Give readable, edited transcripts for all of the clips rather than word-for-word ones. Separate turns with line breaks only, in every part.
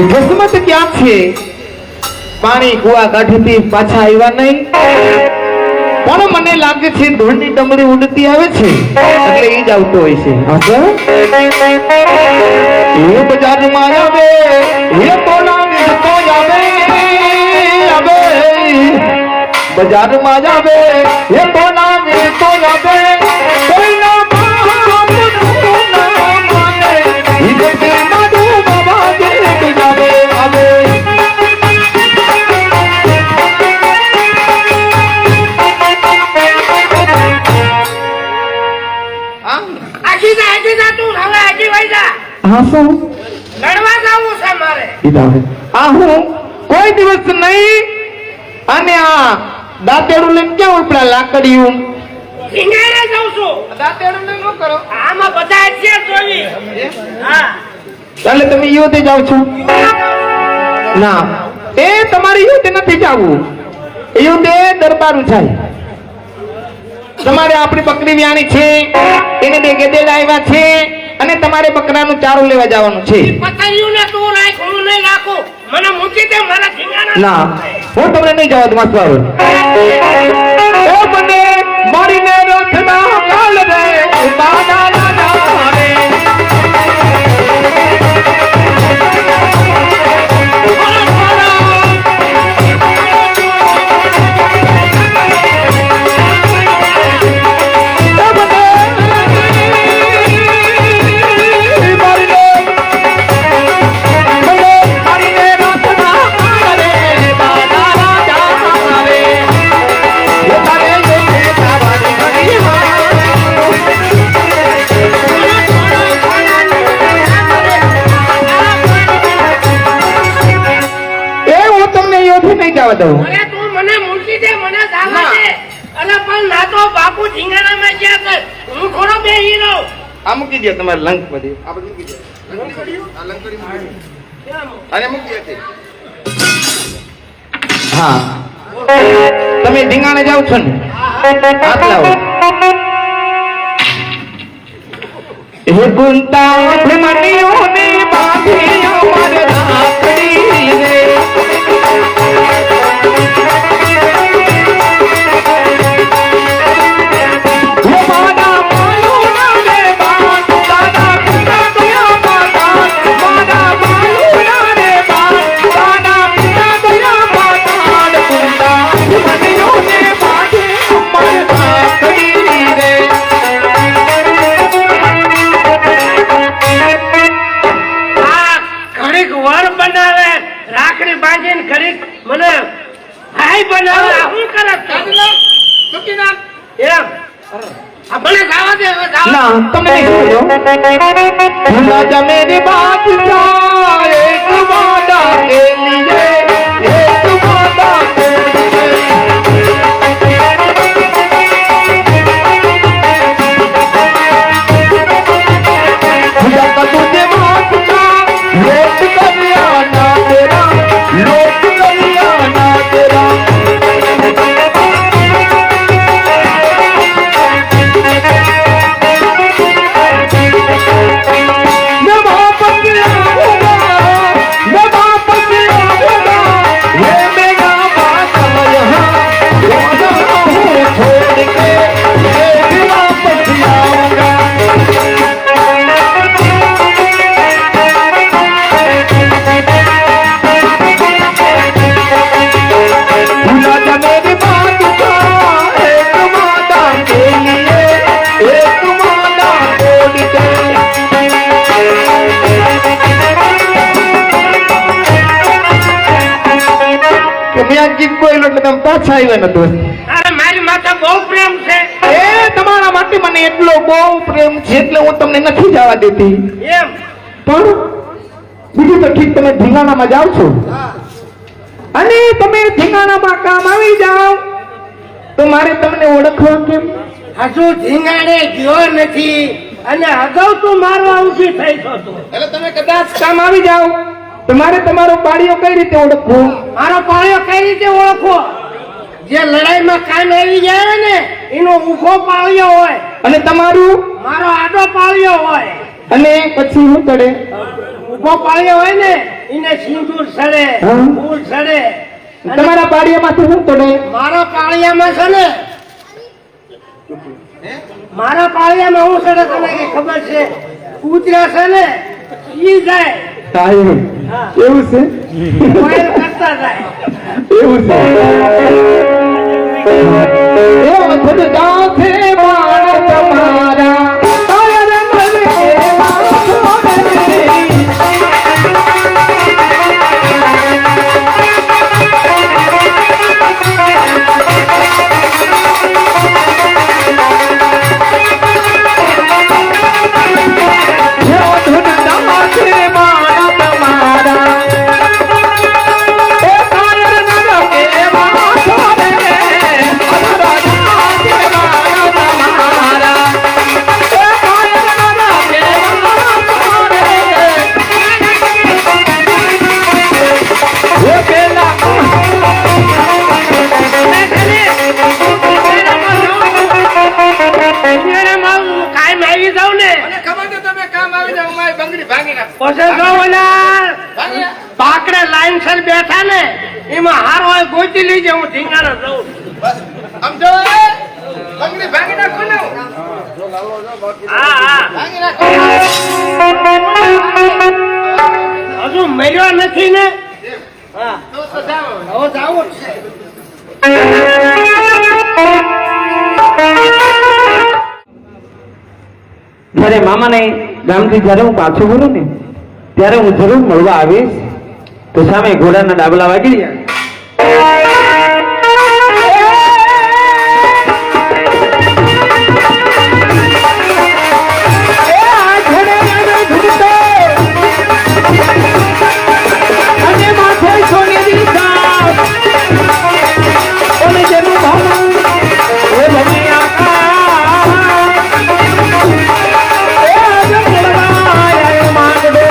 જસમત ક્યાં છે? પાણી કુવા કાઢીથી પાછા આવ્યા નહીં, પણ મને લાગે છે ધૂળની ડમરી ઉડતી આવે છે એટલે ઈ જ આવતો હોય છે. એ બજારમાં આવે એ બોલાવે તો આવે આવે, બજારમાં આવે એ બોલાવે તો આવે, કોઈ ના માને ઈ જે માડુ બાબા જે આવે આવે. કોઈ દિવસ નહીં. અને આ દાંતેડું લઈને ક્યાં ઉપડા લાકડીયું
સિંગારે જાઉં છું.
દાંતેડું લઈને શું કરો?
આમાં બધા છે જોઈ. હા
એટલે તમે યુદ્ધે જાવ છો? ના, એ તમારે યુદ્ધે નથી જવું. યુદ્ધે દરબારું થાય. તમારે આપણી બકરી વ્યાણી છે, એને બે ગધેડા આવ્યા છે અને તમારે બકરાનું ચારું લેવા જવાનું છે.
પતંગિયું ને તું રાખ, હું નહીં રાખું. મને મૂકી દે મારા ઠીંગાના.
ના, હું તમને નહીં જવા દઉં. માસવાળો ઓ મને મારીને રથના કાલ રે બાના ના રે.
તું મને મૂકી દે, મને જાવા દે. અને પણ ના તો બાપુ ઠીંગાણામાં ગયા છે, હું થોડો બેહી રહું.
આ મૂકી દે તમારે લંક બધી. આ બધું મૂકી દે. આ લંકડી મૂકી દે. અને મૂકી દે. હા, તમે ઢીંગાણે જાવ છો ને? હાથ લાવો. હે ગુંતા મણીઓને બાંધી અમાર રાખડી રે.
મને ભાઈ બનાવે. હું કરે એમ આપણે જાવા દે. હવે જાવા
ના, તમે નહીં બોલો. રાજા મેરી બાત જા, એક વાदा के लिए, एक वादा के लिए. खुदा का तुझे बात जा, लोट करिया ना तेरा, लोट करिया ना तेरा. પાછા આવ્યા નતું.
અરે મારી માથે બહુ પ્રેમ છે.
એ તમારા માટે મને એટલો બહુ પ્રેમ છે એટલે હું તમને નથી જવા દેતી.
એમ
પણ બીજું તો ઠીક, તમે ઢીંગાણામાં જાઓ છો અને તમે ઢીંગાણામાં કામ આવી જાઓ તો મારે તમને ઓળખવા કેમ?
હજુ ઢીંગાણે ગયો નથી અને અગાઉ તું મારવા ઊભી થઈ છો.
એટલે તમે કદાચ કામ આવી જાઓ તો મારે તમારો પાળીઓ કઈ રીતે ઓળખવો?
મારો પાળ્યો કઈ રીતે ઓળખવો? જે લડાઈમાં કામ આવી જાય ને એનો ઊભો પાળ્યો હોય.
અને તમારું?
મારો આડો પાળ્યો હોય
અને પછી હું ચડે
ઉભો પાળ્યો હોય ને એને સિંદૂર સડે
હા.
ફૂલ સડે અને
તમારા પાડિયામાંથી શું ચડે
મારા પાળિયામાં છે ને મારા પાળિયામાં હું સડે તને કઈ ખબર છે કૂતરા છે ને ઈ જાય
સાહેબ
હા.
એવું છે
કોયલ કરતા જાય
એવું છે એવો થદ જાથે મારા તમારા તાયર મને એવા છોડે એવો થદ જાથે મારા તમારા એ તાયર મને એવા છોડે અમારા જાથે મારા તમારા એ તાયર મને એવા છોડે એ પેલા
કાયમ આવી જાવ ને
મને ખબર છે તમે કામ આવી જાવ મારી બંગડી ભાંગી નાખો
પછી જો ઓલા
ભાંગી નાખ.
પાકડે લાઈન સર બેઠા ને એમાં હાર હોય ગોતી લીજે હું ઢીંગાણા જઉં
બસ સમજો એ? બંગડી ભાંગી નાખો ને
હા હા
ભાંગી નાખો
હજુ મર્યો નથી ને હા
તો જાઓ
હવે જાવું જ છે
જ્યારે મામાને ગામથી જ્યારે હું પાછો વળું ને ત્યારે હું જરૂર મળવા આવીશ તો સામે ઘોડાના ડાબલા વાગી ગયા અને માથે સોનેરી સાપ અને જેનું ભાવું એ ભમી આકા એ આજે બોલવાય માંગડો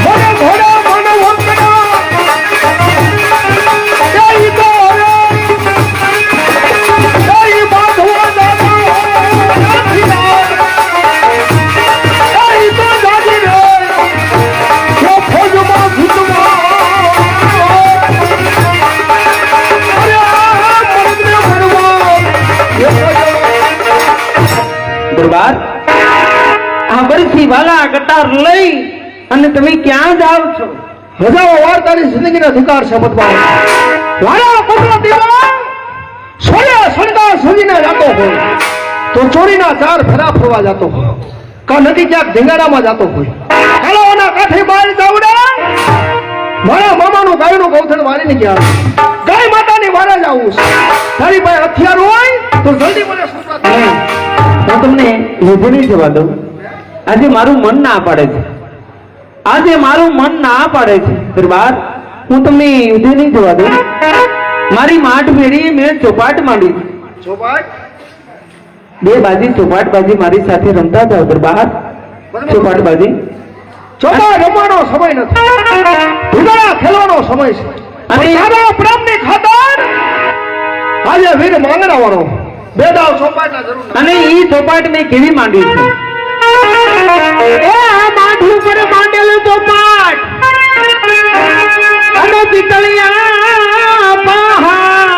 મોરે ઘોડો મોનો વંકડો જય બોલો જય બાંધવો દાદો જય તો દાદી રે જો ફોજમાં ભૂતમાં અરે આ મરદને મરવા દરબાર આ બરસી વાલા કટાર લઈ અને તમે ક્યાં જાવ છો હજારો વાર તારી જિંદગીના અધિકાર શપથમાં વાળા પગલો દીવા સોયા સણગા સુધીને જાતો હોય તો ચોરીના ચાર ફેરા ફરવા જતો હોય કા નદી ક્યાંક ધીંગાડામાં જતો હોય કાળાઓના કાંઠે બહાર જાવડા મારા મામાનું ગાયનું ગૌથણ વાળીને ગયા ગાય માતાની વારે જાવું છે તારી પાસે હથિયાર હોય તો જલ્દી મને સૂચના કર. હું તમને યુદ્ધ નહીં જવા દઉં આજે મારું મન ના પાડે છે આજે મારું મન ના પાડે છે દરબાર હું તમને યુદ્ધ નહીં જવા દઉં મારી માઠ ફેરી મેં ચોપાટ માંડી છે.
ચોપાટ
બે બાજી ચોપાટ બાજી મારી સાથે રમતા જાઓ દરબાર ચોપાટ બાજી ચોપાટ રમવાનો સમય નથી ભૂગળા ખેલવાનો સમય છે અને યાદો પ્રેમની ખાતર આજે વીર માંગણા વાળો બે દાવ ચોપાટના જરૂર નથી. અને ઈ ચોપાટ મેં કેવી માંડી છે એ આ માથું પર માંડેલું ચોપાટ અને પિતળિયા પાહા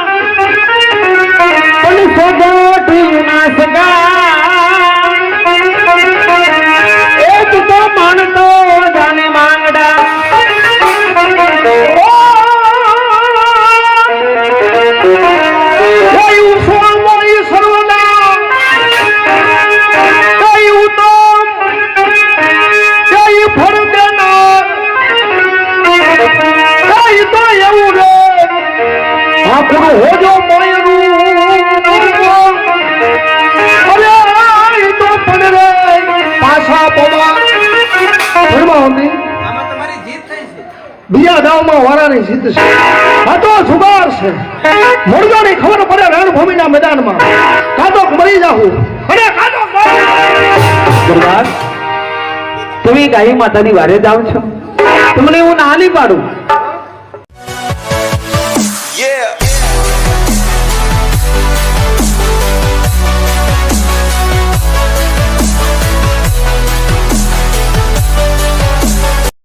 અને સોગોઠી ના સગા એક તો માણતો જાને માંગડા કયું સ્વામી સર્વના કયું ઉત્તમ કયું ફળ દેનાર કયું તો એવું રે આપણું હોજો માયનું અરે આ તો પણ રે પાછા પવા ઘરમાં હતી
આમાં તમારી જીત થઈ છે
બીજા દાવમાં વારાની જીત છે આ તો જુગાર છે મુર્ગાની ખબર પડે રણભૂમિના મેદાનમાં કાતો મરી જાવું અને કાતો દરબાર તમે ગાય માતાની વારે જાવ છો તમને હું ના નહીં પાડું
Yeah.